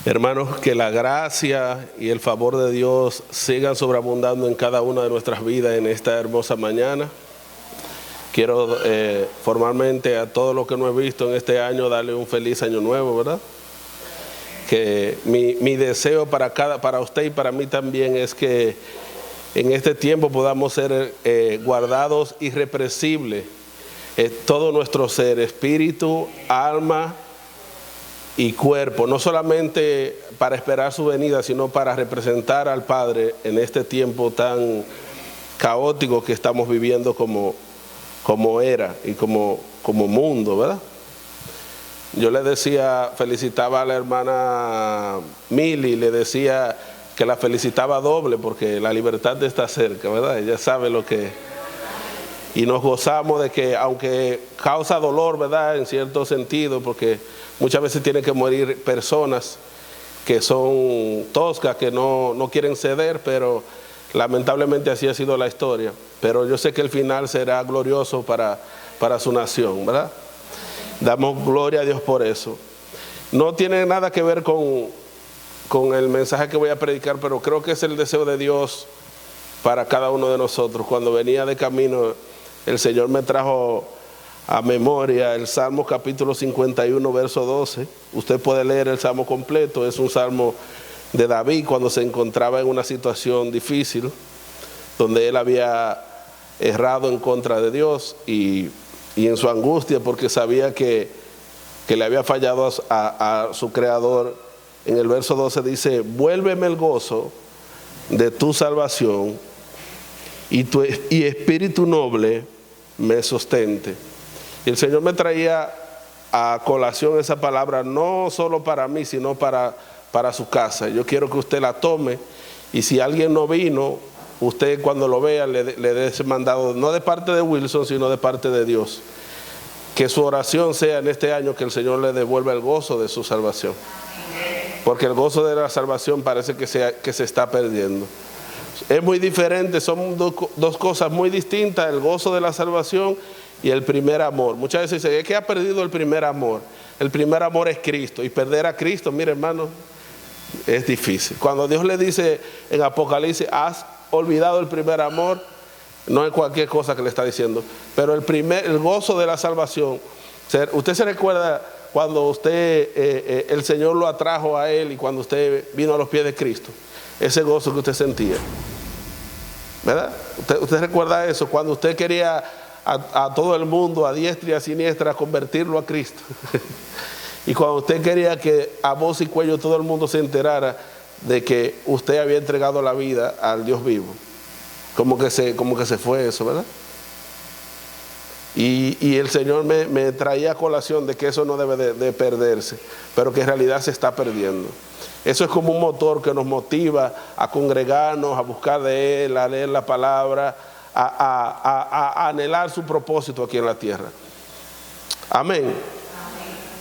Hermanos, que la gracia y el favor de Dios sigan sobreabundando en cada una de nuestras vidas en esta hermosa mañana. Quiero formalmente a todos los que no he visto en este año darle un feliz año nuevo, ¿verdad? Que mi deseo para usted y para mí también es que en este tiempo podamos ser guardados irrepresibles, todo nuestro ser, espíritu, alma y cuerpo, no solamente para esperar su venida, sino para representar al Padre en este tiempo tan caótico que estamos viviendo como era y como mundo, ¿verdad? Yo le decía, felicitaba a la hermana Mili, le decía que la felicitaba doble porque la libertad está cerca, ¿verdad? Ella sabe lo que... Y nos gozamos de que, aunque causa dolor, ¿verdad? En cierto sentido, porque muchas veces tienen que morir personas que son toscas, que no quieren ceder, pero lamentablemente así ha sido la historia. Pero yo sé que el final será glorioso para su nación, ¿verdad? Damos gloria a Dios por eso. No tiene nada que ver con el mensaje que voy a predicar, pero creo que es el deseo de Dios para cada uno de nosotros. Cuando venía de camino, el Señor me trajo a memoria el Salmo capítulo 51, verso 12. Usted puede leer el Salmo completo. Es un Salmo de David cuando se encontraba en una situación difícil, donde él había errado en contra de Dios y en su angustia, porque sabía que le había fallado a su Creador. En el verso 12 dice: vuélveme el gozo de tu salvación y espíritu noble me sostente. Y el Señor me traía a colación esa palabra, no solo para mí, sino para su casa. Yo quiero que usted la tome, y si alguien no vino, usted cuando lo vea le dé ese mandado, no de parte de Wilson, sino de parte de Dios. Que su oración sea en este año que el Señor le devuelva el gozo de su salvación. Porque el gozo de la salvación parece que se está perdiendo. Es muy diferente, son dos cosas muy distintas, el gozo de la salvación y el primer amor. Muchas veces dicen, es que ha perdido el primer amor. El primer amor es Cristo, y perder a Cristo, mire hermano, es difícil. Cuando Dios le dice en Apocalipsis, has olvidado el primer amor, no es cualquier cosa que le está diciendo, pero el gozo de la salvación. Usted se recuerda cuando el Señor lo atrajo a él y cuando usted vino a los pies de Cristo, ese gozo que usted sentía, ¿verdad? Usted recuerda eso, cuando usted quería a todo el mundo, a diestra y a siniestra, convertirlo a Cristo. Y cuando usted quería que a voz y cuello todo el mundo se enterara de que usted había entregado la vida al Dios vivo. Como que se fue eso, ¿verdad? Y el Señor me traía a colación de que eso no debe de perderse, pero que en realidad se está perdiendo. Eso es como un motor que nos motiva a congregarnos, a buscar de Él, a leer la palabra, a anhelar su propósito aquí en la tierra. Amén.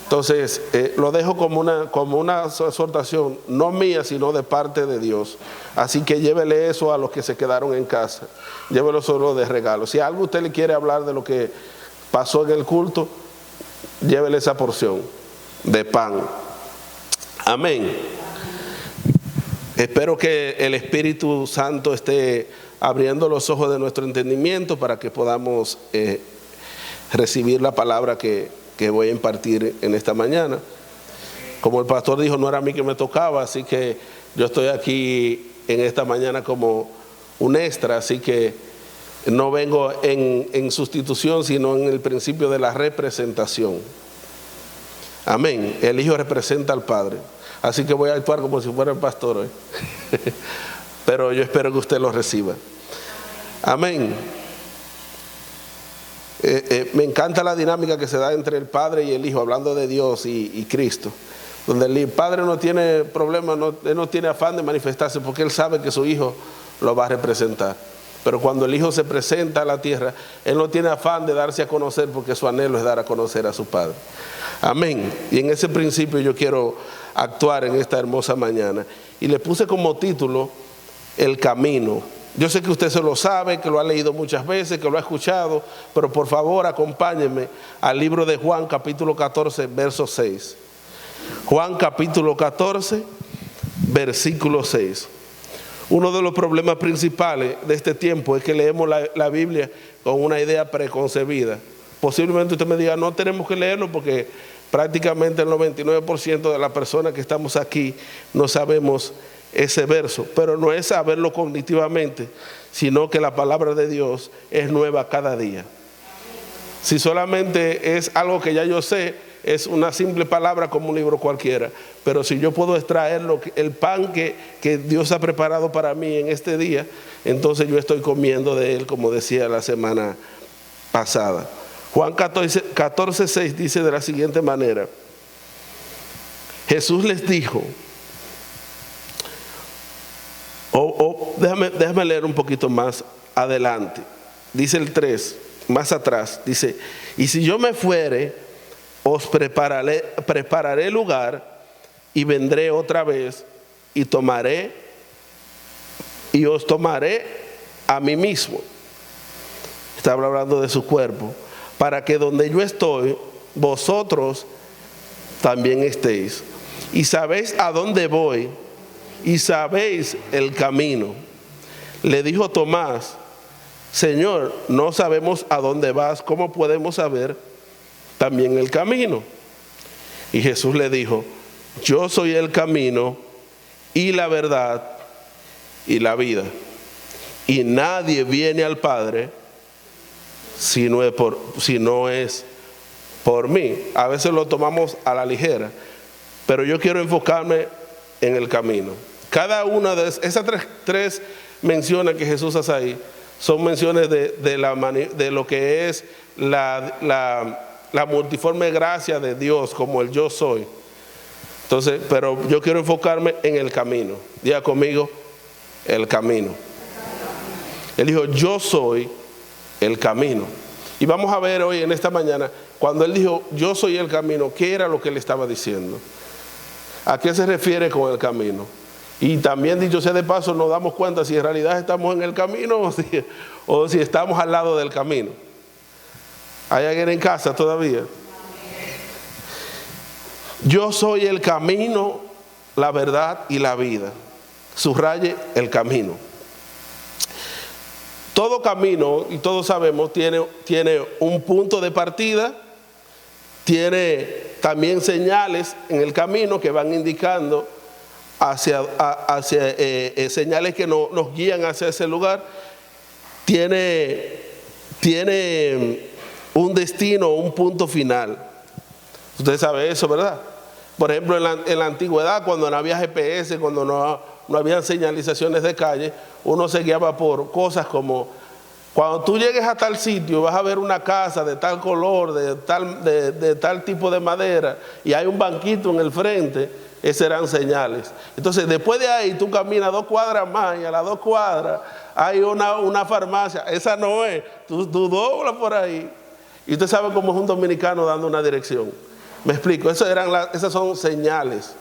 Entonces, lo dejo como una exhortación, no mía, sino de parte de Dios. Así que llévele eso a los que se quedaron en casa. Llévelo solo de regalo. Si algo usted le quiere hablar de lo que pasó en el culto, llévele esa porción de pan. Amén. Espero que el Espíritu Santo esté abriendo los ojos de nuestro entendimiento para que podamos recibir la palabra que voy a impartir en esta mañana. Como el pastor dijo, no era a mí que me tocaba, así que yo estoy aquí en esta mañana como un extra, así que no vengo en sustitución, sino en el principio de la representación. Amén. El Hijo representa al Padre, así que voy a actuar como si fuera el pastor hoy. Pero yo espero que usted lo reciba. Amén. Me encanta la dinámica que se da entre el Padre y el Hijo, hablando de Dios y Cristo, donde el Padre no tiene problema, él no tiene afán de manifestarse, porque él sabe que su Hijo lo va a representar. Pero cuando el Hijo se presenta a la tierra, él no tiene afán de darse a conocer, porque su anhelo es dar a conocer a su Padre. Amén. Y en ese principio yo quiero actuar en esta hermosa mañana, y le puse como título El Camino. Yo sé que usted se lo sabe, que lo ha leído muchas veces, que lo ha escuchado, pero por favor acompáñenme al libro de Juan capítulo 14, verso 6. Juan capítulo 14, versículo 6. Uno de los problemas principales de este tiempo es que leemos la Biblia con una idea preconcebida. Posiblemente usted me diga, no tenemos que leerlo porque prácticamente el 99% de las personas que estamos aquí no sabemos ese verso. Pero no es saberlo cognitivamente, sino que la palabra de Dios es nueva cada día. Si solamente es algo que ya yo sé, es una simple palabra como un libro cualquiera. Pero si yo puedo extraer el pan que Dios ha preparado para mí en este día, entonces yo estoy comiendo de él, como decía la semana pasada. Juan 14, 6 dice de la siguiente manera: Jesús les dijo, déjame leer un poquito más adelante. Dice el 3, más atrás, dice: y si yo me fuere, os prepararé lugar, y vendré otra vez, y os tomaré a mí mismo. Estaba hablando de su cuerpo, para que donde yo estoy, vosotros también estéis. Y sabéis a dónde voy, y sabéis el camino. Le dijo Tomás: Señor, no sabemos a dónde vas, ¿cómo podemos saber también el camino? Y Jesús le dijo: yo soy el camino y la verdad y la vida. Y nadie viene al Padre si no es por mí. A veces lo tomamos a la ligera, pero yo quiero enfocarme en el camino. Cada una de esas tres menciones que Jesús hace ahí son menciones de lo que es la multiforme gracia de Dios, como el yo soy. Entonces, pero yo quiero enfocarme en el camino. Diga conmigo, el camino. Él dijo: yo soy el camino. Y vamos a ver hoy en esta mañana, cuando él dijo yo soy el camino, ¿qué era lo que él estaba diciendo? ¿A qué se refiere con el camino? Y también, dicho sea de paso, nos damos cuenta si en realidad estamos en el camino o si estamos al lado del camino. ¿Hay alguien en casa todavía? Yo soy el camino, la verdad y la vida. Subraye el camino. Todo camino, y todos sabemos, tiene un punto de partida, tiene también señales en el camino que van indicando hacia señales que nos guían hacia ese lugar. Tiene un destino, un punto final. Usted sabe eso, ¿verdad? Por ejemplo, en la antigüedad, cuando no había GPS, cuando no había señalizaciones de calle, uno se guiaba por cosas como: cuando tú llegues a tal sitio vas a ver una casa de tal color, de tal tipo de madera, y hay un banquito en el frente. Esas eran señales. Entonces, después de ahí tú caminas 2 cuadras más, y a las 2 cuadras hay una farmacia. Esa no es. Tú doblas por ahí y usted sabe cómo es un dominicano dando una dirección. Me explico. Esas son señales,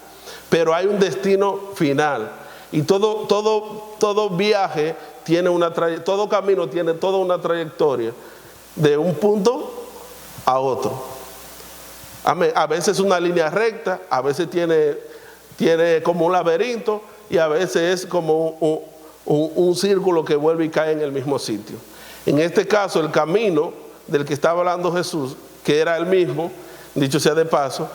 pero hay un destino final. Y todo viaje tiene todo camino tiene toda una trayectoria de un punto a otro. A veces una línea recta, a veces tiene como un laberinto, y a veces es como un círculo que vuelve y cae en el mismo sitio. En este caso, el camino del que estaba hablando Jesús, que era el mismo, dicho sea de paso,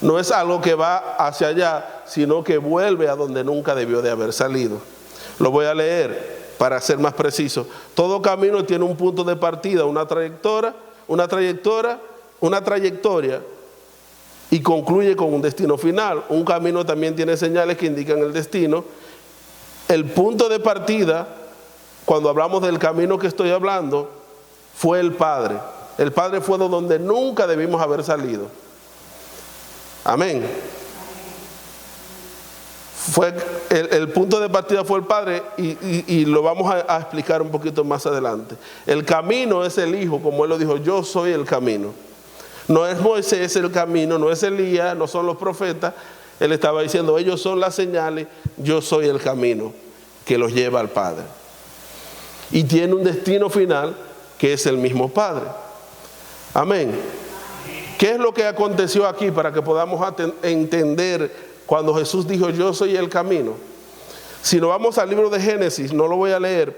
no es algo que va hacia allá, sino que vuelve a donde nunca debió de haber salido. Lo voy a leer para ser más preciso. Todo camino tiene un punto de partida, una trayectoria, y concluye con un destino final. Un camino también tiene señales que indican el destino. El punto de partida, cuando hablamos del camino que estoy hablando, fue el Padre. El Padre fue de donde nunca debimos haber salido. Amén. El punto de partida fue el Padre, y lo vamos a explicar un poquito más adelante. El camino es el Hijo, como Él lo dijo: yo soy el camino. No es Moisés el camino, no es Elías, no son los profetas. Él estaba diciendo: ellos son las señales, yo soy el camino que los lleva al Padre. Y tiene un destino final que es el mismo Padre. Amén. ¿Qué es lo que aconteció aquí para que podamos entender cuando Jesús dijo yo soy el camino? Si nos vamos al libro de Génesis, no voy a leer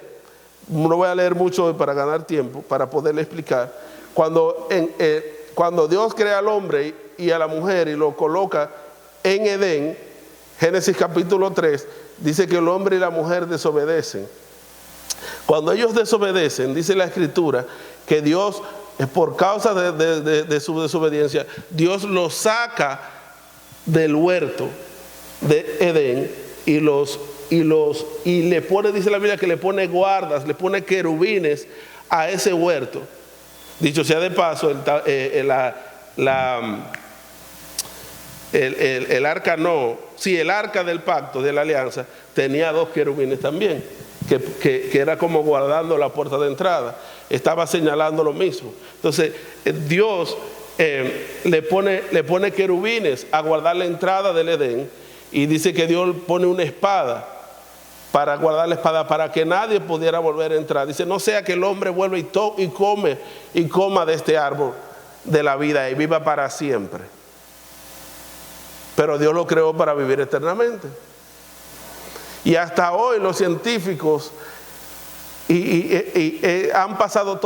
mucho hoy para ganar tiempo, para poderle explicar. Cuando Dios crea al hombre y a la mujer y lo coloca en Edén, Génesis capítulo 3, dice que el hombre y la mujer desobedecen. Cuando ellos desobedecen, dice la Escritura, que Dios, por causa de su desobediencia, Dios los saca del huerto de Edén y le pone, dice la Biblia, que le pone guardas, le pone querubines a ese huerto. Dicho sea de paso, el arca del pacto, de la alianza, tenía 2 querubines también, que era como guardando la puerta de entrada, estaba señalando lo mismo. Entonces Dios le pone querubines a guardar la entrada del Edén, y dice que Dios pone una espada para guardar la espada, para que nadie pudiera volver a entrar. Dice, no sea que el hombre vuelva y coma de este árbol de la vida y viva para siempre. Pero Dios lo creó para vivir eternamente. Y hasta hoy los científicos han pasado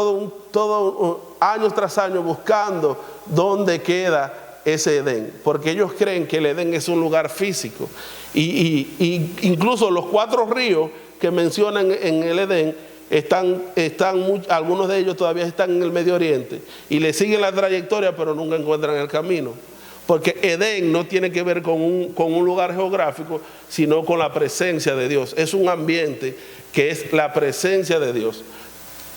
años tras años buscando dónde queda ese Edén, porque ellos creen que el Edén es un lugar físico. Y incluso los 4 ríos que mencionan en el Edén, algunos de ellos todavía están en el Medio Oriente y le siguen la trayectoria, pero nunca encuentran el camino. Porque Edén no tiene que ver con un lugar geográfico, sino con la presencia de Dios. Es un ambiente que es la presencia de Dios.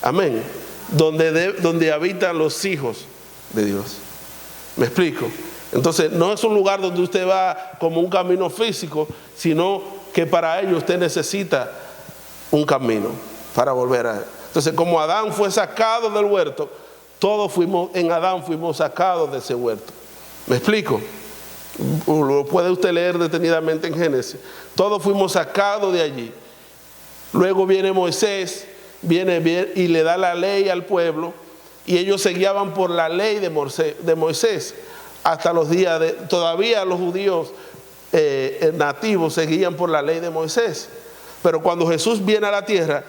Amén. Donde habitan los hijos de Dios. ¿Me explico? Entonces no es un lugar donde usted va como un camino físico, sino que para ello usted necesita un camino para volver a él. Entonces, como Adán fue sacado del huerto, en Adán fuimos sacados de ese huerto. ¿Me explico? Lo puede usted leer detenidamente en Génesis. Todos fuimos sacados de allí. Luego viene Moisés, viene y le da la ley al pueblo, y ellos se guiaban por la ley de Moisés hasta los días todavía los judíos nativos se guían por la ley de Moisés. Pero cuando Jesús viene a la tierra,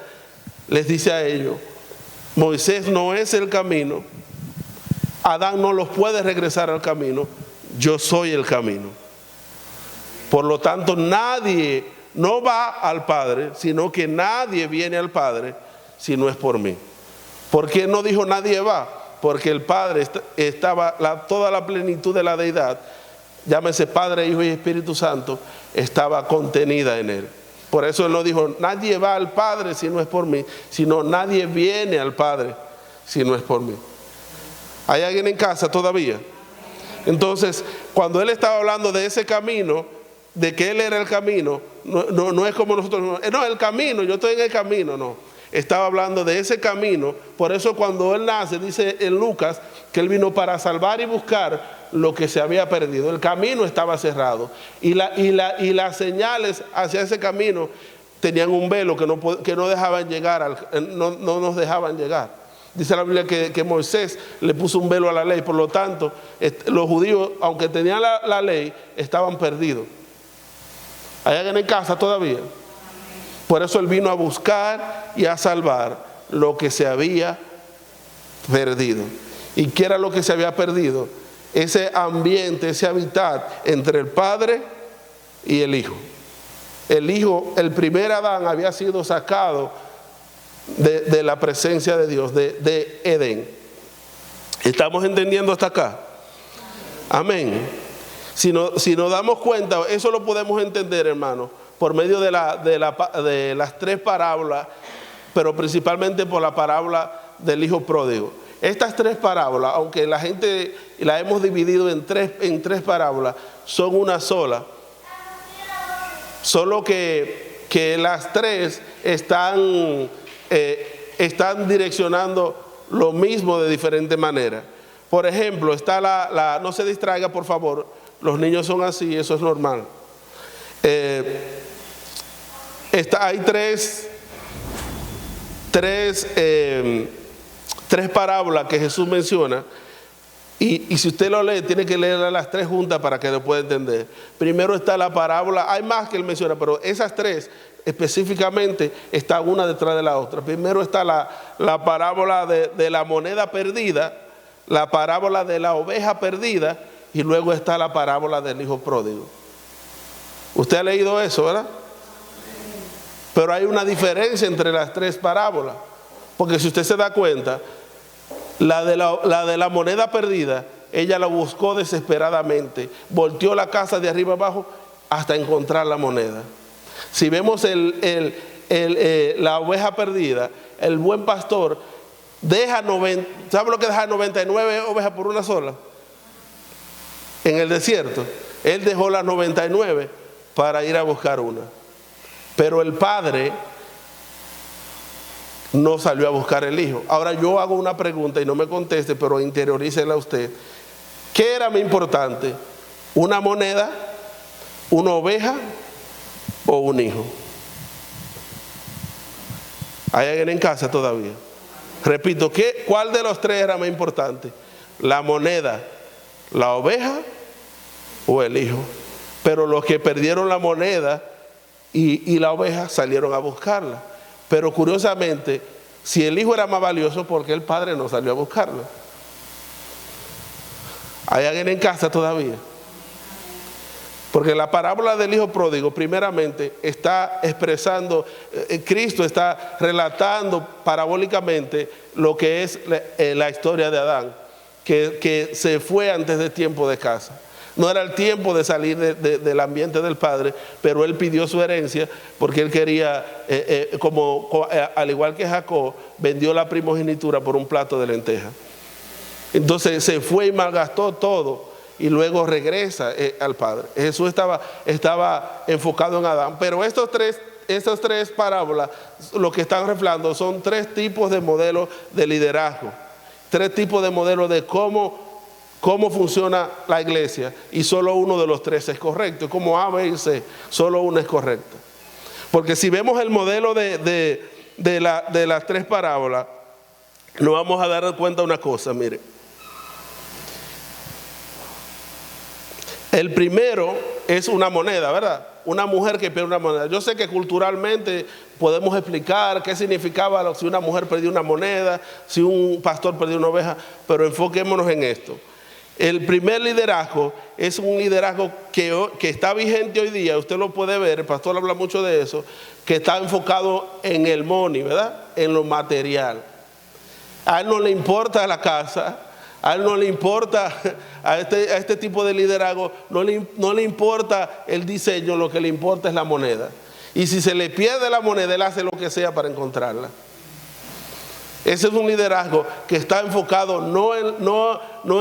les dice a ellos, Moisés no es el camino, Adán no los puede regresar al camino, yo soy el camino. Por lo tanto, nadie no va al Padre, sino que nadie viene al Padre si no es por mí. ¿Por qué no dijo nadie va? Porque el Padre estaba, toda la plenitud de la deidad, llámese Padre, Hijo y Espíritu Santo, estaba contenida en él. Por eso él no dijo, nadie va al Padre si no es por mí, sino nadie viene al Padre si no es por mí. ¿Hay alguien en casa todavía? Entonces, cuando él estaba hablando de ese camino, de que él era el camino, no es como nosotros, no, el camino, yo estoy en el camino, no. Estaba hablando de ese camino. Por eso cuando él nace, dice en Lucas, que él vino para salvar y buscar lo que se había perdido. El camino estaba cerrado. Y las señales hacia ese camino tenían un velo que no dejaban llegar, no nos dejaban llegar. Dice la Biblia que Moisés le puso un velo a la ley. Por lo tanto, los judíos, aunque tenían la ley, estaban perdidos. ¿Hay alguien en casa todavía? Por eso él vino a buscar y a salvar lo que se había perdido. ¿Y qué era lo que se había perdido? Ese ambiente, ese hábitat entre el Padre y el Hijo. El Hijo, el primer Adán, había sido sacado de la presencia de Dios, de Edén. ¿Estamos entendiendo hasta acá? Amén. Si nos damos cuenta, eso lo podemos entender, hermano, por medio de las 3 parábolas, pero principalmente por la parábola del hijo pródigo. Estas 3 parábolas, aunque la gente la hemos dividido en tres parábolas, son una sola. Solo que las 3 están direccionando lo mismo de diferente manera. Por ejemplo, está no se distraiga, por favor, los niños son así, eso es normal. Hay tres parábolas que Jesús menciona, Y si usted lo lee, tiene que leer las tres juntas para que lo pueda entender. Primero está la parábola, hay más que él menciona, pero esas tres específicamente están una detrás de la otra. Primero está la parábola de la moneda perdida, la parábola de la oveja perdida, y luego está la parábola del hijo pródigo. Usted ha leído eso, ¿verdad? Pero hay una diferencia entre las tres parábolas, porque si usted se da cuenta, la de la moneda perdida, ella la buscó desesperadamente, volteó la casa de arriba abajo hasta encontrar la moneda. Si vemos la oveja perdida, el buen pastor deja ¿sabe lo que deja 99 ovejas por una sola? En el desierto, él dejó las 99 para ir a buscar una. Pero el padre no salió a buscar el hijo. Ahora yo hago una pregunta y no me conteste, pero interiorícela usted. ¿Qué era más importante? ¿Una moneda, una oveja o un hijo? ¿Hay alguien en casa todavía? Repito, ¿cuál de los tres era más importante? ¿La moneda, la oveja o el hijo? Pero los que perdieron la moneda y la oveja salieron a buscarla. Pero curiosamente, si el hijo era más valioso, ¿por qué el padre no salió a buscarlo? ¿Hay alguien en casa todavía? Porque la parábola del hijo pródigo, primeramente, está expresando, Cristo está relatando parabólicamente lo que es la historia de Adán, que se fue antes de tiempo de casa. No era el tiempo de salir del ambiente del padre, pero él pidió su herencia porque él quería, al igual que Jacob, vendió la primogenitura por un plato de lentejas. Entonces se fue y malgastó todo y luego regresa al padre. Jesús estaba enfocado en Adán, pero esas tres parábolas lo que están reflejando son tres tipos de modelos de liderazgo, tres tipos de modelos de cómo funciona la iglesia, y solo uno de los tres es correcto. Como A, B y C, solo uno es correcto. Porque si vemos el modelo de las tres parábolas, nos vamos a dar cuenta de una cosa. Mire, el primero es una moneda, ¿verdad? Una mujer que pierde una moneda. Yo sé que culturalmente podemos explicar qué significaba si una mujer perdió una moneda, si un pastor perdió una oveja, pero enfoquémonos en esto. El primer liderazgo es un liderazgo que está vigente hoy día. Usted lo puede ver, el pastor habla mucho de eso, que está enfocado en el money, ¿verdad? En lo material. A él no le importa la casa, a él no le importa, a este tipo de liderazgo, no le importa el diseño, lo que le importa es la moneda. Y si se le pierde la moneda, él hace lo que sea para encontrarla. Ese es un liderazgo que está enfocado no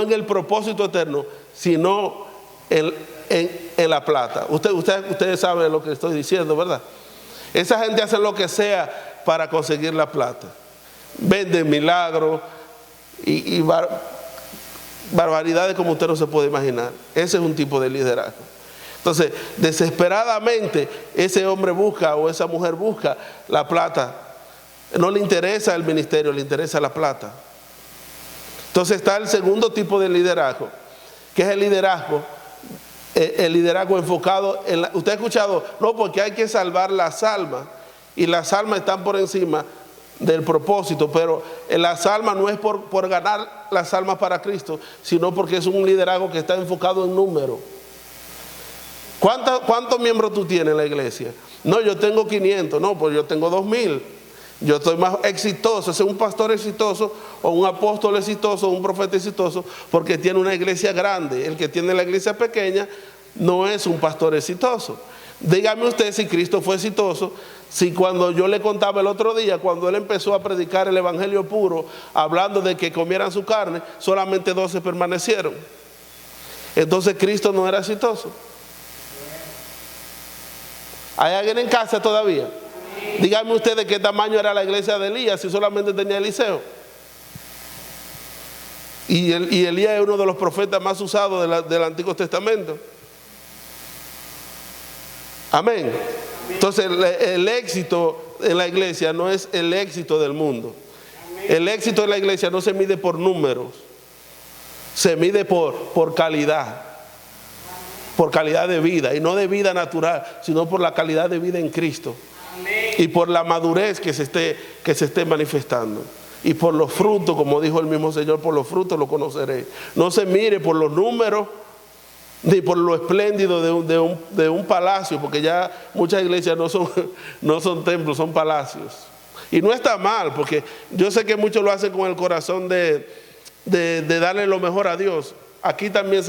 en el propósito eterno, sino en la plata. Ustedes saben lo que estoy diciendo, ¿verdad? Esa gente hace lo que sea para conseguir la plata. Venden milagros y barbaridades como usted no se puede imaginar. Ese es un tipo de liderazgo. Entonces, desesperadamente, ese hombre busca o esa mujer busca la plata. No le interesa el ministerio, le interesa la plata. Entonces está el segundo tipo de liderazgo, que es el liderazgo enfocado en usted ha escuchado, no, porque hay que salvar las almas, y las almas están por encima del propósito, pero las almas no es por ganar las almas para Cristo, sino porque es un liderazgo que está enfocado en número. ¿Cuántos miembros tú tienes en la iglesia? No, yo tengo 500, no, pues yo tengo 2000. Yo estoy más exitoso, es un pastor exitoso o un apóstol exitoso o un profeta exitoso porque tiene una iglesia grande. El que tiene la iglesia pequeña no es un pastor exitoso. Dígame usted si Cristo fue exitoso, si cuando yo le contaba el otro día, cuando él empezó a predicar el evangelio puro, hablando de que comieran su carne, solamente 12 permanecieron. Entonces Cristo no era exitoso. ¿Hay alguien en casa todavía? Díganme ustedes de qué tamaño era la iglesia de Elías si solamente tenía Eliseo. Y Elías es uno de los profetas más usados del Antiguo Testamento. Amén. Entonces el éxito en la iglesia no es el éxito del mundo. El éxito de la iglesia no se mide por números, se mide por calidad de vida, y no de vida natural, sino por la calidad de vida en Cristo. Amén. Y por la madurez que se esté manifestando. Y por los frutos, como dijo el mismo Señor, por los frutos lo conoceréis. No se mire por los números, ni por lo espléndido de un palacio, porque ya muchas iglesias no son templos, son palacios. Y no está mal, porque yo sé que muchos lo hacen con el corazón de darle lo mejor a Dios. Aquí también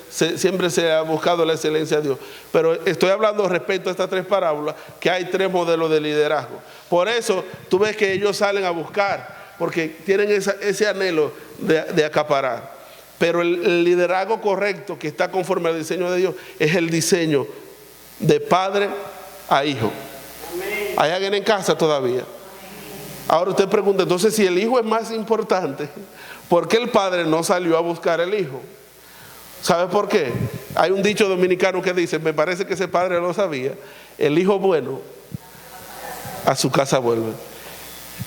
siempre se ha buscado la excelencia a Dios. Pero estoy hablando respecto a estas tres parábolas, que hay tres modelos de liderazgo. Por eso tú ves que ellos salen a buscar, porque tienen ese anhelo de acaparar. Pero el liderazgo correcto, que está conforme al diseño de Dios, es el diseño de padre a hijo. ¿Hay alguien en casa todavía? Ahora usted pregunta, entonces si el hijo es más importante, ¿por qué el padre no salió a buscar el hijo? ¿Sabe por qué? Hay un dicho dominicano que dice, me parece que ese padre lo sabía, el hijo bueno a su casa vuelve.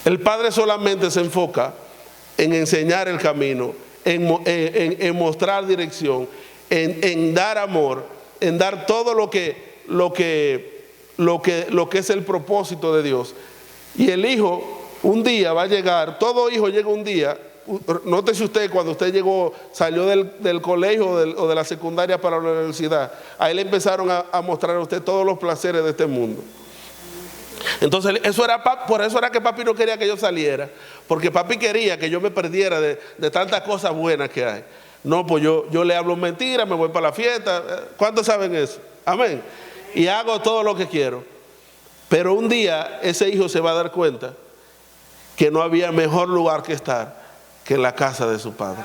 El padre solamente se enfoca en enseñar el camino, en mostrar dirección, en dar amor, en dar todo lo que es el propósito de Dios. Y el hijo un día va a llegar, todo hijo llega un día. Nótese usted, cuando usted salió del colegio o de la secundaria para la universidad, ahí le empezaron a mostrar a usted todos los placeres de este mundo. Entonces por eso era que papi no quería que yo saliera, porque papi quería que yo me perdiera de tantas cosas buenas que hay. No, pues yo le hablo mentiras, me voy para la fiesta. ¿Cuántos saben eso? Amén. Y hago todo lo que quiero. Pero un día ese hijo se va a dar cuenta que no había mejor lugar que estar que en la casa de su padre.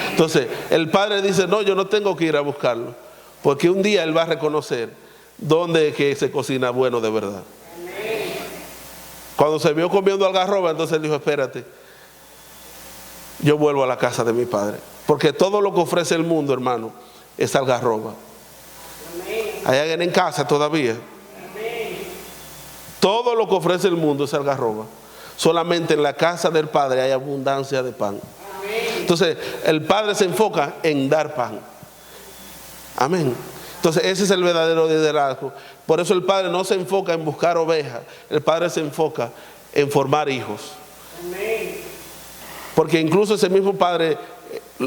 Entonces el padre dice, no, yo no tengo que ir a buscarlo, porque un día él va a reconocer dónde es que se cocina bueno de verdad. Cuando se vio comiendo algarroba, entonces él dijo, espérate, yo vuelvo a la casa de mi padre, porque todo lo que ofrece el mundo, hermano, es algarroba. ¿Hay alguien en casa todavía? Todo lo que ofrece el mundo es algarroba. Solamente en la casa del Padre hay abundancia de pan. Entonces el Padre se enfoca en dar pan. Amén. Entonces ese es el verdadero liderazgo. Por eso el Padre no se enfoca en buscar ovejas, el Padre se enfoca en formar hijos. Porque incluso ese mismo Padre,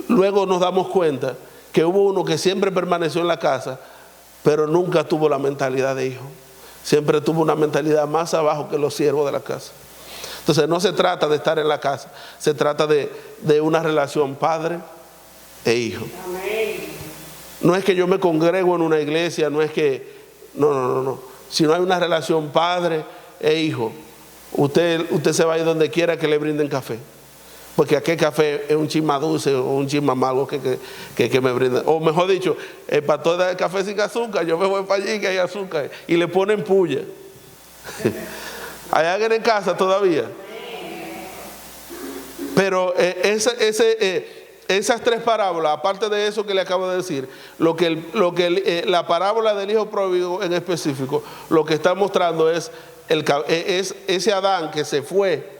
luego nos damos cuenta que hubo uno que siempre permaneció en la casa, pero nunca tuvo la mentalidad de hijo. Siempre tuvo una mentalidad más abajo que los siervos de la casa. Entonces no se trata de estar en la casa, se trata de una relación padre e hijo. No es que yo me congrego en una iglesia, no es que, no. Si no hay una relación padre e hijo, usted se va a ir donde quiera que le brinden café. Porque aquel café es un chisma dulce o un chisma amargo que me brindan. O mejor dicho, el pastor da café sin azúcar, yo me voy para allí que hay azúcar. Y le ponen puya. ¿Hay alguien en casa todavía? Pero esas tres parábolas, aparte de eso que le acabo de decir, la parábola del hijo pródigo en específico, lo que está mostrando es ese Adán que se fue,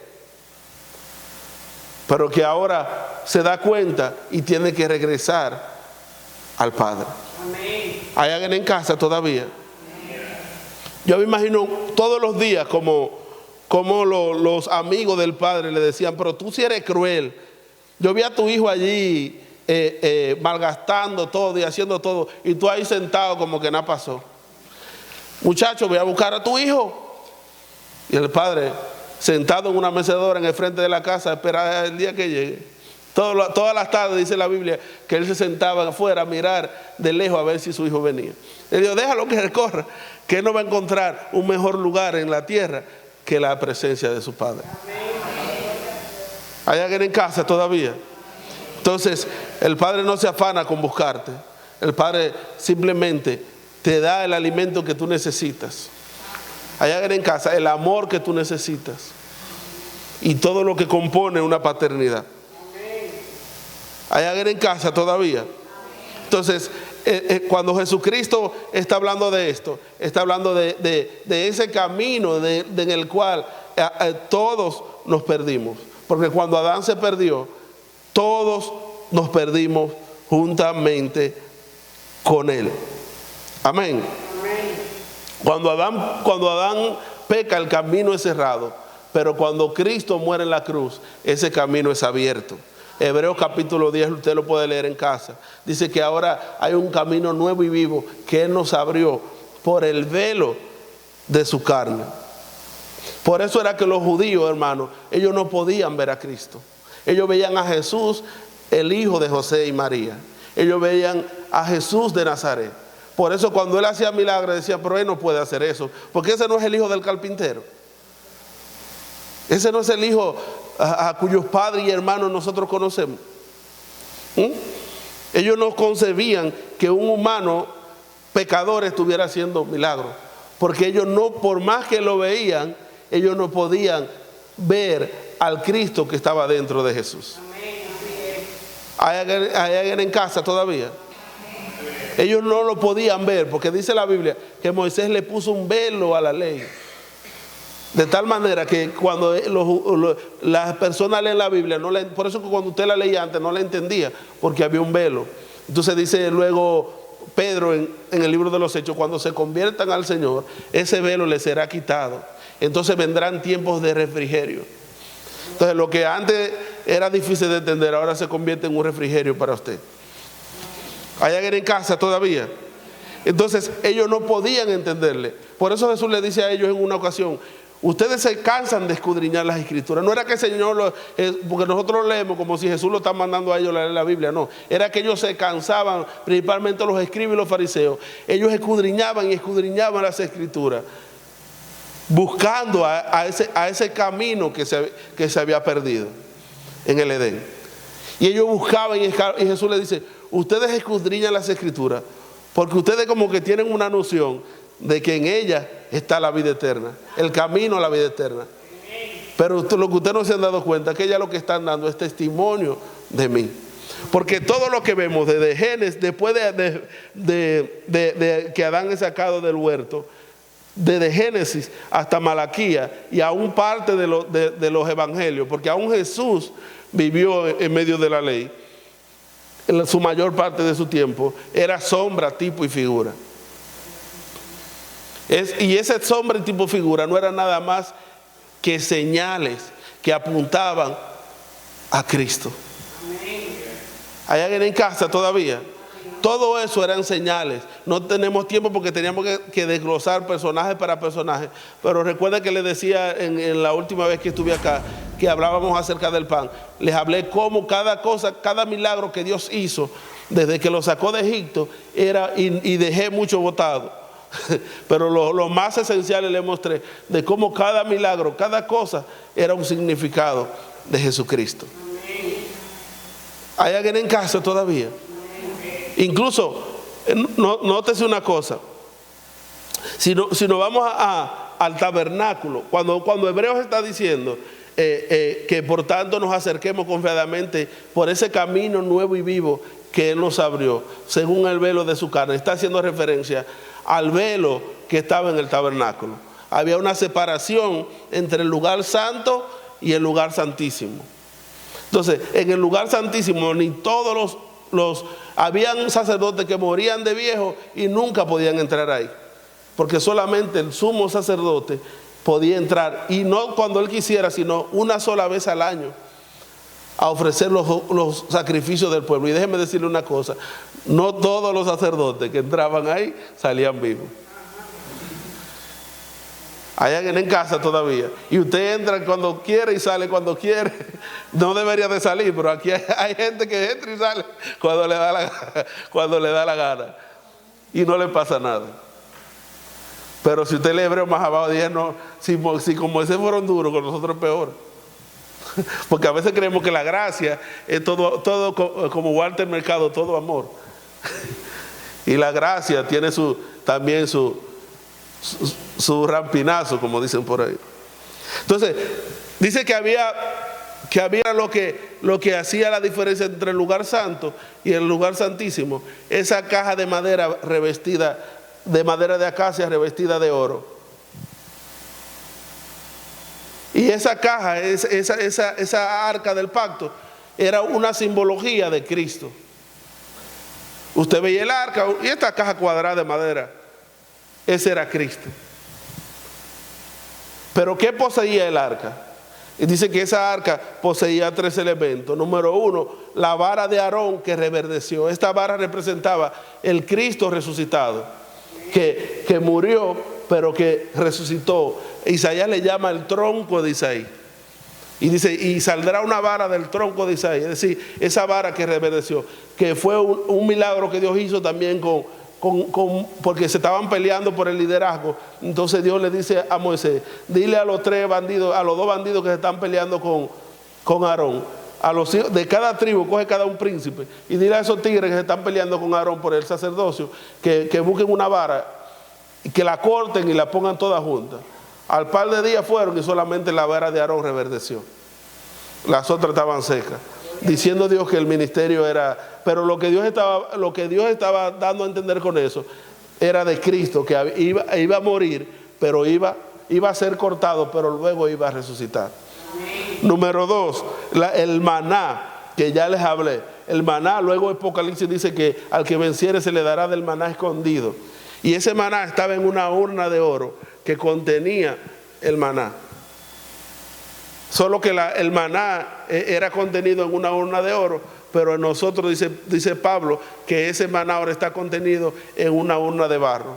pero que ahora se da cuenta y tiene que regresar al Padre. ¿Hay alguien en casa todavía? Yo me imagino todos los días como los amigos del padre le decían, pero tú sí eres cruel. Yo vi a tu hijo allí malgastando todo y haciendo todo, y tú ahí sentado como que nada pasó. Muchacho, voy a buscar a tu hijo. Y el padre, sentado en una mecedora en el frente de la casa, esperaba el día que llegue. Todas las tardes dice la Biblia que él se sentaba afuera a mirar de lejos a ver si su hijo venía. Él dijo, déjalo que recorra, que él no va a encontrar un mejor lugar en la tierra que la presencia de su padre. ¿Hay alguien en casa todavía? Entonces el padre no se afana con buscarte. El padre simplemente te da el alimento que tú necesitas. Hay alguien en casa, el amor que tú necesitas y todo lo que compone una paternidad. ¿Hay alguien en casa todavía? Entonces cuando Jesucristo está hablando de esto, está hablando de ese camino en el cual todos nos perdimos. Porque cuando Adán se perdió, todos nos perdimos juntamente con Él. Amén. Cuando Adán peca, el camino es cerrado, pero cuando Cristo muere en la cruz, ese camino es abierto. Hebreos capítulo 10, usted lo puede leer en casa. Dice que ahora hay un camino nuevo y vivo que Él nos abrió por el velo de su carne. Por eso era que los judíos, hermanos, ellos no podían ver a Cristo. Ellos veían a Jesús, el hijo de José y María. Ellos veían a Jesús de Nazaret. Por eso cuando Él hacía milagros decían, pero Él no puede hacer eso, porque ese no es el hijo del carpintero. Ese no es el hijo a cuyos padres y hermanos nosotros conocemos. Ellos no concebían que un humano pecador estuviera haciendo milagros, porque ellos no, por más que lo veían, ellos no podían ver al Cristo que estaba dentro de Jesús. ¿Hay alguien en casa todavía? Ellos no lo podían ver, porque dice la Biblia que Moisés le puso un velo a la ley. De tal manera que cuando las personas leen la Biblia, por eso que cuando usted la leía antes no la entendía, porque había un velo. Entonces dice luego Pedro en el libro de los Hechos, cuando se conviertan al Señor, ese velo les será quitado. Entonces vendrán tiempos de refrigerio. Entonces lo que antes era difícil de entender, ahora se convierte en un refrigerio para usted. ¿Hay alguien en casa todavía? Entonces ellos no podían entenderle. Por eso Jesús le dice a ellos en una ocasión, ustedes se cansan de escudriñar las escrituras. No era que el Señor, porque nosotros lo leemos como si Jesús lo está mandando a ellos a leer la Biblia, no. Era que ellos se cansaban, principalmente los escribas y los fariseos. Ellos escudriñaban y escudriñaban las escrituras, buscando a ese camino que se había perdido en el Edén. Y ellos buscaban y Jesús les dice, ustedes escudriñan las escrituras porque ustedes como que tienen una noción de que en ella está la vida eterna, el camino a la vida eterna. Pero lo que ustedes no se han dado cuenta es que ellas lo que están dando es testimonio de mí. Porque todo lo que vemos desde Génesis, después de que Adán es sacado del huerto, desde Génesis hasta Malaquías y aún parte de los evangelios, porque aún Jesús vivió en medio de la ley, en su mayor parte de su tiempo era sombra, tipo y figura. Y esa sombra, tipo y figura no era nada más que señales que apuntaban a Cristo. ¿Hay alguien en casa todavía? Todo eso eran señales. No tenemos tiempo porque teníamos que desglosar personaje para personaje. Pero recuerda que les decía en la última vez que estuve acá, que hablábamos acerca del pan. Les hablé cómo cada cosa, cada milagro que Dios hizo desde que lo sacó de Egipto era, y dejé mucho botado. Pero lo más esencial les mostré de cómo cada milagro, cada cosa era un significado de Jesucristo. ¿Hay alguien en casa todavía? Incluso, nótese una cosa, si nos vamos al tabernáculo, cuando Hebreos está diciendo que por tanto nos acerquemos confiadamente por ese camino nuevo y vivo que Él nos abrió, según el velo de su carne, está haciendo referencia al velo que estaba en el tabernáculo. Había una separación entre el lugar santo y el lugar santísimo. Entonces, en el lugar santísimo ni todos habían sacerdotes que morían de viejo y nunca podían entrar ahí, porque solamente el sumo sacerdote podía entrar, y no cuando él quisiera, sino una sola vez al año, a ofrecer los sacrificios del pueblo. Y déjeme decirle una cosa, no todos los sacerdotes que entraban ahí salían vivos. Hay alguien en casa todavía, y usted entra cuando quiere y sale cuando quiere. No debería de salir, pero aquí hay gente que entra y sale cuando le da la gana y no le pasa nada. Pero si usted lee Hebreos más abajo, dice, no, si como ese fueron duros, con nosotros es peor. Porque a veces creemos que la gracia es todo como Walter Mercado, todo amor. Y la gracia tiene también su rampinazo, como dicen por ahí. Entonces, dice que había lo que hacía la diferencia entre el lugar santo y el lugar santísimo. Esa caja de madera revestida, de madera de acacia revestida de oro. Y esa caja, esa arca del pacto, era una simbología de Cristo. Usted veía el arca y esta caja cuadrada de madera, ese era Cristo. Pero ¿qué poseía el arca? Y dice que esa arca poseía 3 elementos. Número 1, la vara de Aarón que reverdeció. Esta vara representaba el Cristo resucitado, que murió, pero que resucitó. Isaías le llama el tronco de Isaí. Y dice, y saldrá una vara del tronco de Isaí. Es decir, esa vara que reverdeció, que fue un milagro que Dios hizo también porque se estaban peleando por el liderazgo. Entonces Dios le dice a Moisés, dile a los 3 bandidos, a los 2 bandidos que se están peleando con Aarón, de cada tribu coge cada un príncipe, y dile a esos tigres que se están peleando con Aarón por el sacerdocio, que busquen una vara, y que la corten y la pongan todas juntas. Al par de días fueron y solamente la vara de Aarón reverdeció. Las otras estaban secas. Diciendo Dios que el ministerio era... Pero lo que Dios estaba dando a entender con eso era de Cristo, que iba a morir, pero iba a ser cortado, pero luego iba a resucitar. Número 2, el maná, que ya les hablé. El maná, luego Apocalipsis dice que al que venciere se le dará del maná escondido. Y ese maná estaba en una urna de oro que contenía el maná. Solo que el maná era contenido en una urna de oro, pero en nosotros dice Pablo que ese maná ahora está contenido en una urna de barro,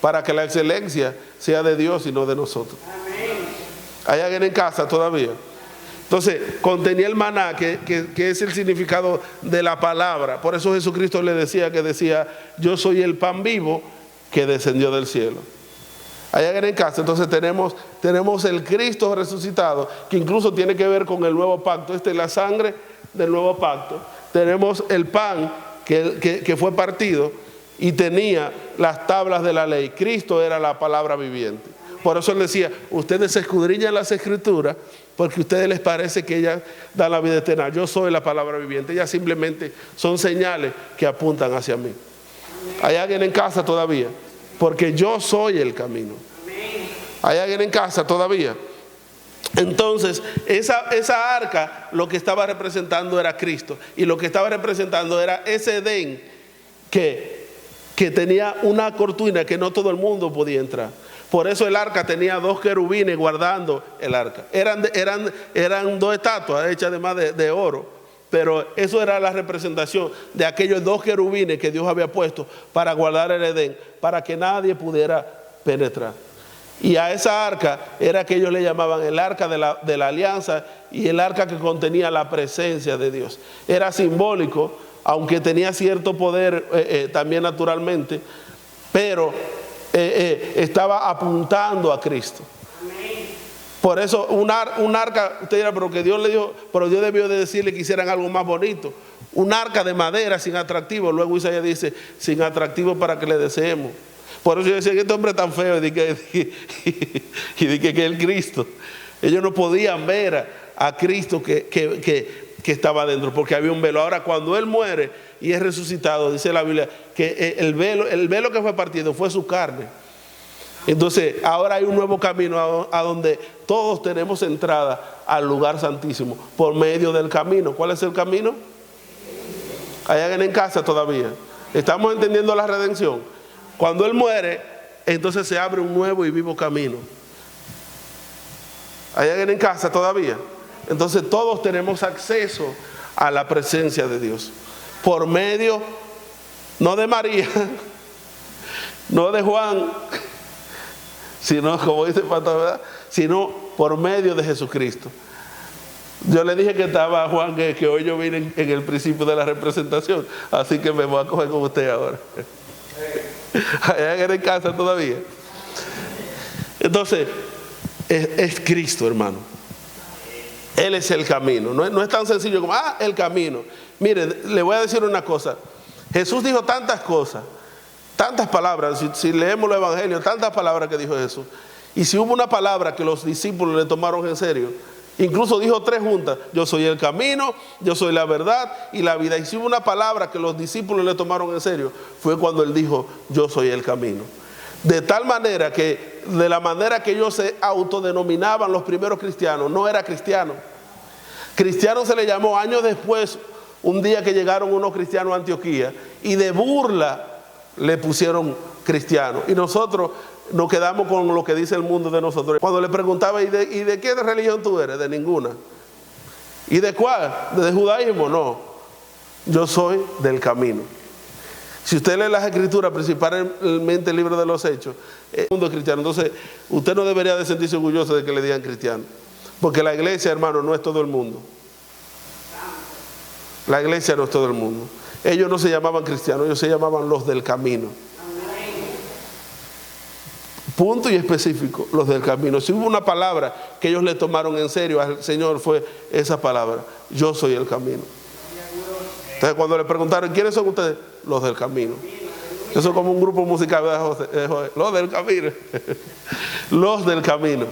para que la excelencia sea de Dios y no de nosotros. ¿Hay alguien en casa todavía? Entonces, contenía el maná, que es el significado de la palabra. Por eso Jesucristo le decía, yo soy el pan vivo que descendió del cielo. Hay alguien en casa. Entonces tenemos el Cristo resucitado, que incluso tiene que ver con el nuevo pacto. Esta es la sangre del nuevo pacto. Tenemos el pan que fue partido y tenía las tablas de la ley. Cristo era la palabra viviente. Por eso él decía, ustedes escudriñan las escrituras porque a ustedes les parece que ellas dan la vida eterna. Yo soy la palabra viviente. Ellas simplemente son señales que apuntan hacia mí. ¿Hay alguien en casa todavía? Porque yo soy el camino. ¿Hay alguien en casa todavía? Entonces, esa arca lo que estaba representando era Cristo. Y lo que estaba representando era ese Edén que tenía una cortina que no todo el mundo podía entrar. Por eso el arca tenía 2 querubines guardando el arca. Eran 2 estatuas hechas además de oro. Pero eso era la representación de aquellos 2 querubines que Dios había puesto para guardar el Edén, para que nadie pudiera penetrar. Y a esa arca era que ellos le llamaban el arca de la alianza, y el arca que contenía la presencia de Dios. Era simbólico, aunque tenía cierto poder también naturalmente, pero estaba apuntando a Cristo. Por eso un arca, usted dirá, pero que Dios le dijo, pero Dios debió de decirle que hicieran algo más bonito. Un arca de madera sin atractivo. Luego Isaías dice, sin atractivo para que le deseemos. Por eso yo decía que este hombre tan feo, y dije que es el Cristo. Ellos no podían ver a Cristo que estaba adentro, porque había un velo. Ahora, cuando Él muere y es resucitado, dice la Biblia, que el velo que fue partido fue su carne. Entonces ahora hay un nuevo camino a donde todos tenemos entrada al lugar santísimo por medio del camino. ¿Cuál es el camino? ¿Hay alguien en casa todavía? ¿Estamos entendiendo la redención? Cuando Él muere, entonces se abre un nuevo y vivo camino. ¿Hay alguien en casa todavía? Entonces todos tenemos acceso a la presencia de Dios por medio, no de María, no de Juan, sino, como dice el pastor, ¿verdad?, sino por medio de Jesucristo. Yo le dije que estaba Juan, que hoy yo vine en el principio de la representación, así que me voy a coger con usted ahora. ¿Hay en casa todavía? Entonces, es Cristo, hermano. Él es el camino. No es tan sencillo como, el camino. Mire, le voy a decir una cosa. Jesús dijo tantas cosas, tantas palabras. Si leemos el Evangelio, tantas palabras que dijo Jesús. Y si hubo una palabra que los discípulos le tomaron en serio, incluso dijo 3 juntas: yo soy el camino, yo soy la verdad y la vida. Y si hubo una palabra que los discípulos le tomaron en serio, fue cuando Él dijo: yo soy el camino. De tal manera que, de la manera que ellos se autodenominaban los primeros cristianos, no era cristiano. Cristiano se le llamó años después, un día que llegaron unos cristianos a Antioquía y de burla le pusieron cristiano. Y nosotros nos quedamos con lo que dice el mundo de nosotros. Cuando le preguntaba, ¿y de qué religión tú eres? De ninguna. ¿Y de cuál? ¿De judaísmo? No. Yo soy del camino. Si usted lee las escrituras, principalmente el libro de los Hechos, el mundo es cristiano. Entonces, usted no debería de sentirse orgulloso de que le digan cristiano. Porque la iglesia, hermano, no es todo el mundo. La iglesia no es todo el mundo. Ellos no se llamaban cristianos, ellos se llamaban los del camino. Punto y específico, los del camino. Si hubo una palabra que ellos le tomaron en serio al Señor, fue esa palabra: yo soy el camino. Entonces, cuando le preguntaron, ¿quiénes son ustedes? Los del camino. Eso es como un grupo musical, ¿verdad, José? Los del camino. Los del camino.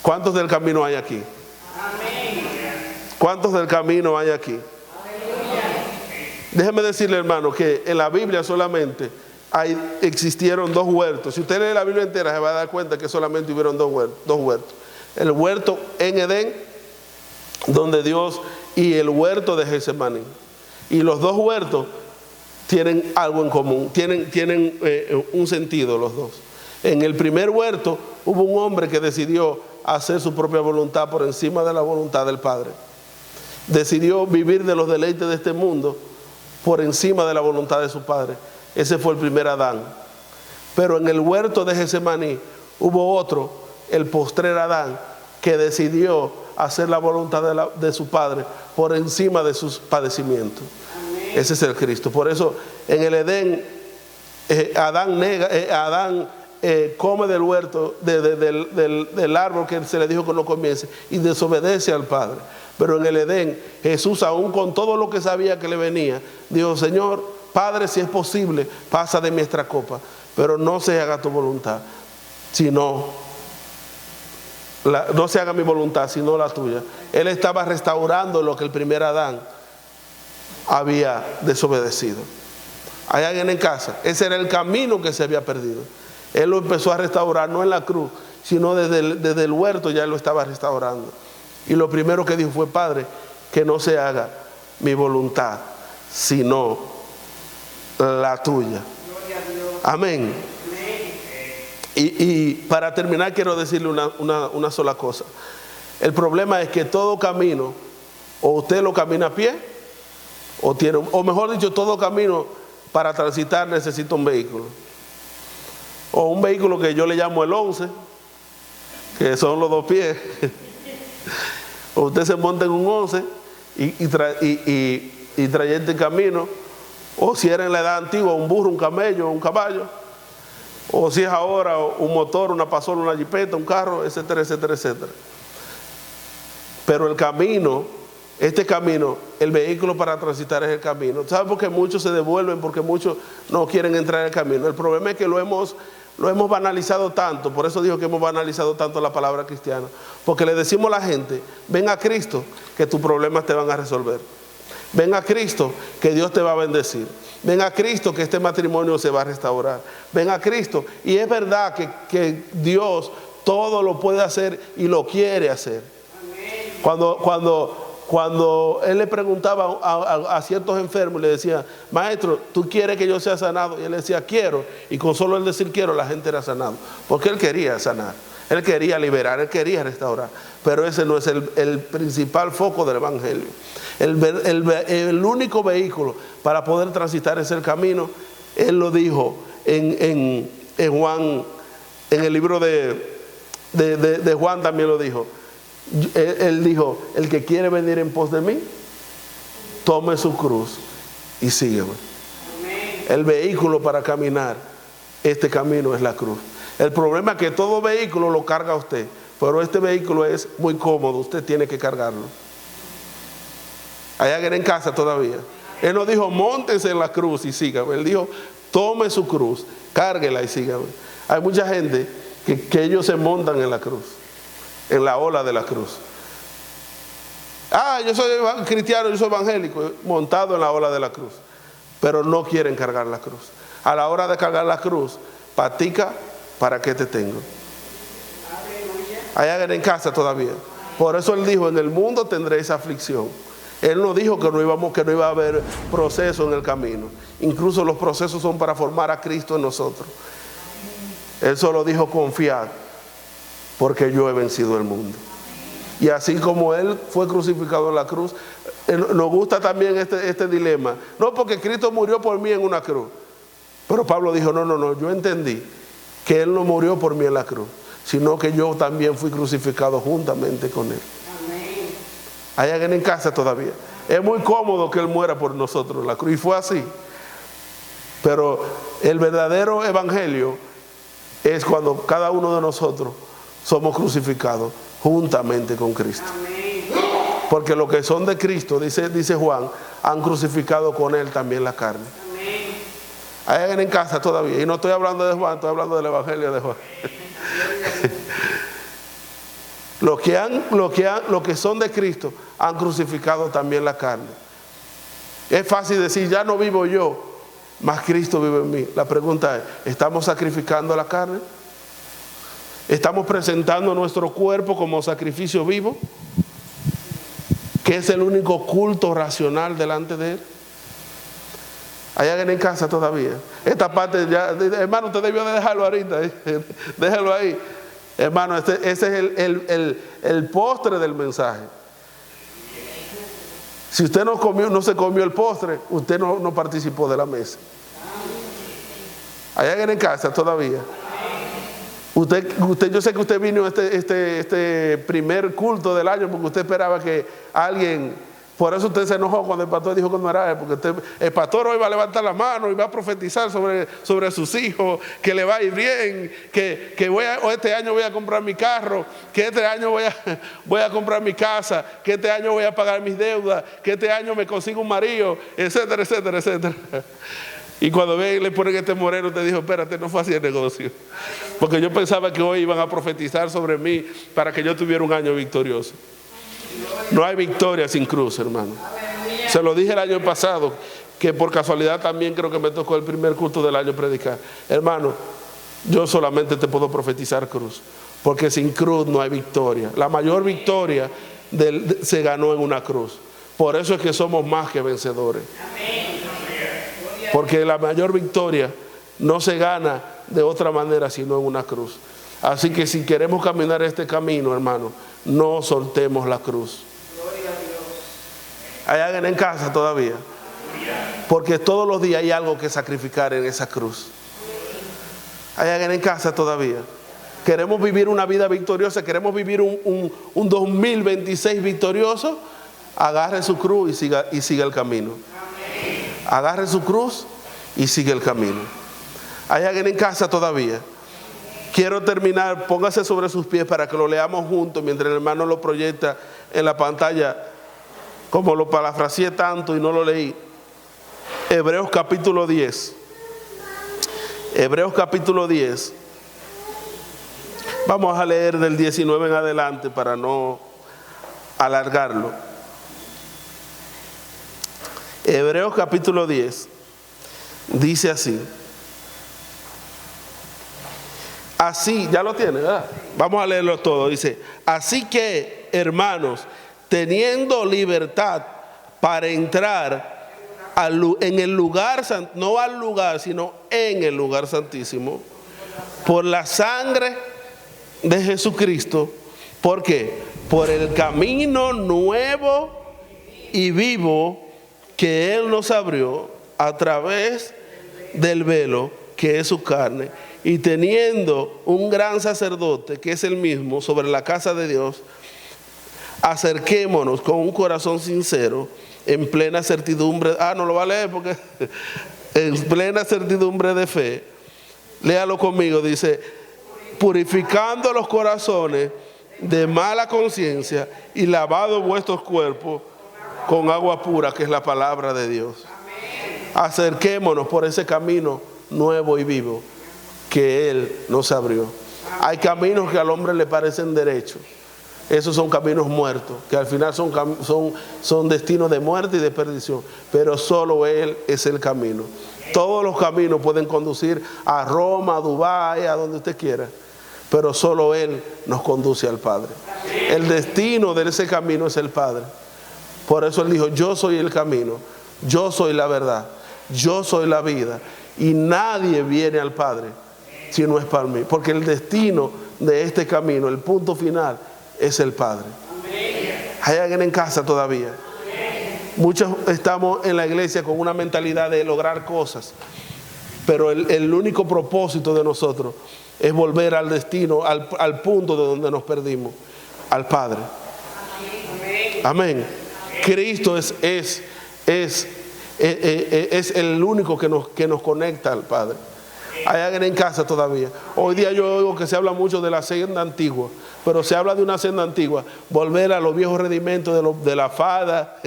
¿Cuántos del camino hay aquí? ¿Cuántos del camino hay aquí? Déjeme decirle, hermano, que en la Biblia solamente existieron dos huertos. Si usted lee la Biblia entera, se va a dar cuenta que solamente hubieron dos huertos. El huerto en Edén, donde Dios, y el huerto de Getsemaní. Y los dos huertos tienen algo en común, tienen un sentido los dos. En el primer huerto hubo un hombre que decidió hacer su propia voluntad por encima de la voluntad del Padre. Decidió vivir de los deleites de este mundo por encima de la voluntad de su Padre. Ese fue el primer Adán. Pero en el huerto de Getsemaní hubo otro, el postrer Adán, que decidió hacer la voluntad de su Padre por encima de sus padecimientos. Amén. Ese es el Cristo. Por eso en el Edén Adán come del huerto, del árbol que se le dijo que no comiese, y desobedece al Padre. Pero en el Edén Jesús, aún con todo lo que sabía que le venía, dijo: Señor Padre, si es posible, pasa de mí esta copa, pero no se haga tu voluntad, sino no se haga mi voluntad, sino la tuya. Él estaba restaurando lo que el primer Adán había desobedecido. Hay alguien en casa, ese era el camino que se había perdido. Él lo empezó a restaurar, no en la cruz, sino desde el huerto ya él lo estaba restaurando. Y lo primero que dijo fue: Padre, que no se haga mi voluntad, sino la tuya. Amén. Y para terminar, quiero decirle una sola cosa. El problema es que todo camino, o usted lo camina a pie, o mejor dicho, todo camino para transitar necesita un vehículo. O un vehículo que yo le llamo el 11, que son los dos pies. O usted se monta en un 11 y trayente en camino. O si era en la edad antigua, un burro, un camello, un caballo. O si es ahora un motor, una pasola, una jipeta, un carro, etcétera, etcétera, etcétera. Pero el camino, este camino, el vehículo para transitar es el camino. ¿Sabe por qué muchos se devuelven? Porque muchos no quieren entrar en el camino. El problema es que lo hemos banalizado tanto. Por eso digo que hemos banalizado tanto la palabra cristiana. Porque le decimos a la gente: ven a Cristo, que tus problemas te van a resolver. Ven a Cristo, que Dios te va a bendecir. Ven a Cristo, que este matrimonio se va a restaurar. Ven a Cristo. Y es verdad que Dios todo lo puede hacer y lo quiere hacer. Cuando él le preguntaba a ciertos enfermos, le decía: Maestro, ¿tú quieres que yo sea sanado? Y él decía: quiero. Y con solo él decir quiero, la gente era sanado. Porque él quería sanar, él quería liberar, él quería restaurar. Pero ese no es el principal foco del evangelio. El único vehículo para poder transitar ese camino, él lo dijo en Juan, en el libro de Juan también lo dijo. Él dijo: el que quiere venir en pos de mí, tome su cruz y sígueme. El vehículo para caminar este camino es la cruz. El problema es que todo vehículo lo carga usted, pero este vehículo es muy cómodo, usted tiene que cargarlo. Hay alguien en casa todavía. Él no dijo: móntense en la cruz y sígame. Él dijo: tome su cruz, cárguela y sígame. Hay mucha gente que ellos se montan en la cruz, en la ola de la cruz. Yo soy cristiano, yo soy evangélico, montado en la ola de la cruz, pero no quieren cargar la cruz. A la hora de cargar la cruz, patica: ¿para qué te tengo? Hay alguien en casa todavía. Por eso Él dijo, en el mundo tendréis aflicción. Él no dijo que no iba a haber proceso en el camino. Incluso los procesos son para formar a Cristo en nosotros. Él solo dijo, confiad, porque yo he vencido el mundo. Y así como Él fue crucificado en la cruz, nos gusta también este dilema. No, porque Cristo murió por mí en una cruz. Pero Pablo dijo, no, yo entendí que Él no murió por mí en la cruz, sino que yo también fui crucificado juntamente con Él. Hay alguien en casa todavía. Es muy cómodo que Él muera por nosotros en la cruz, y fue así. Pero el verdadero evangelio es cuando cada uno de nosotros somos crucificados juntamente con Cristo. Porque los que son de Cristo, dice Juan, han crucificado con Él también la carne. Hay alguien en casa todavía, y no estoy hablando de Juan, estoy hablando del evangelio de Juan. Los que son de Cristo han crucificado también la carne. Es fácil decir, ya no vivo yo, mas Cristo vive en mí. La pregunta es, ¿estamos sacrificando la carne? ¿Estamos presentando nuestro cuerpo como sacrificio vivo, que es el único culto racional delante de Él? ¿Hay alguien en casa todavía? Esta parte ya, hermano, usted debió de dejarlo ahorita, déjalo ahí. Hermano, ese es el postre del mensaje. Si usted no se comió el postre, usted no participó de la mesa. ¿Hay alguien en casa todavía? Yo sé que usted vino a este primer culto del año porque usted esperaba que alguien... Por eso usted se enojó cuando el pastor dijo que no era él, porque el pastor hoy va a levantar la mano y va a profetizar sobre sus hijos, que le va a ir bien, que este año voy a comprar mi carro, que este año voy a comprar mi casa, que este año voy a pagar mis deudas, que este año me consigo un marido, etcétera, etcétera, etcétera. Y cuando ve y le ponen este moreno, usted dijo, espérate, no fue así el negocio. Porque yo pensaba que hoy iban a profetizar sobre mí para que yo tuviera un año victorioso. No hay victoria sin cruz, hermano. Se lo dije el año pasado, que por casualidad también creo que me tocó el primer culto del año predicar. Hermano, yo solamente te puedo profetizar cruz, porque sin cruz no hay victoria. La mayor victoria se ganó en una cruz. Por eso es que somos más que vencedores. Porque la mayor victoria no se gana de otra manera sino en una cruz. Así que si queremos caminar este camino, hermano, no soltemos la cruz. ¿Hay alguien en casa todavía? Porque todos los días hay algo que sacrificar en esa cruz. ¿Hay alguien en casa todavía? Queremos vivir una vida victoriosa, queremos vivir un 2026 victorioso. Agarre su cruz y siga el camino. Agarre su cruz y sigue el camino. ¿Hay alguien en casa todavía? Quiero terminar, póngase sobre sus pies para que lo leamos juntos mientras el hermano lo proyecta en la pantalla, como lo parafraseé tanto y no lo leí. Hebreos capítulo 10. Hebreos capítulo 10. Vamos a leer del 19 en adelante para no alargarlo. Hebreos capítulo 10 dice así. Así, ya lo tiene, ¿verdad? Vamos a leerlo todo. Dice, así que, hermanos, teniendo libertad para entrar en el lugar, no al lugar, sino en el lugar santísimo, por la sangre de Jesucristo. ¿Por qué? Por el camino nuevo y vivo que Él nos abrió a través del velo que es su carne. Y teniendo un gran sacerdote, que es el mismo, sobre la casa de Dios, acerquémonos con un corazón sincero, en plena certidumbre. No lo va a leer porque en plena certidumbre de fe. Léalo conmigo, dice, purificando los corazones de mala conciencia y lavado vuestros cuerpos con agua pura, que es la palabra de Dios. Acerquémonos por ese camino nuevo y vivo que Él nos abrió. Hay caminos que al hombre le parecen derechos. Esos son caminos muertos, que al final son destinos de muerte y de perdición. Pero solo Él es el camino. Todos los caminos pueden conducir a Roma, a Dubái, a donde usted quiera. pero solo Él nos conduce al Padre. El destino de ese camino es el Padre. Por eso Él dijo, yo soy el camino, yo soy la verdad, yo soy la vida, y nadie viene al Padre si no es para mí, porque el destino de este camino, el punto final, es el Padre. ¿Hay alguien en casa todavía? Muchos estamos en la iglesia con una mentalidad de lograr cosas, pero el único propósito de nosotros es volver al destino, al punto de donde nos perdimos, al Padre. Amén. Cristo es el único que nos conecta al Padre. Hay alguien en casa todavía. Hoy día yo oigo que se habla mucho de la senda antigua, pero se habla de una senda antigua, volver a los viejos rudimentos de la fada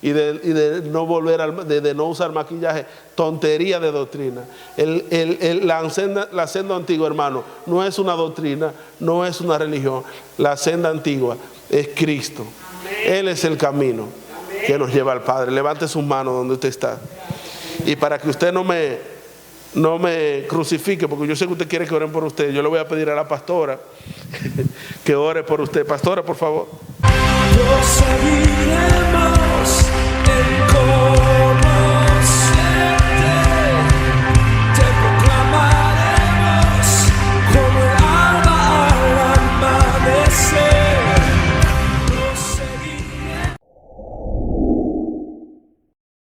y de no volver de no usar maquillaje, tontería de doctrina. La senda antigua, hermano, no es una doctrina, no es una religión. La senda antigua es Cristo. Él es el camino que nos lleva al Padre. Levante sus manos donde usted está. Y para que usted no me crucifique, porque yo sé que usted quiere que oren por usted, yo le voy a pedir a la pastora que ore por usted. Pastora, por favor. Yo seguiré más.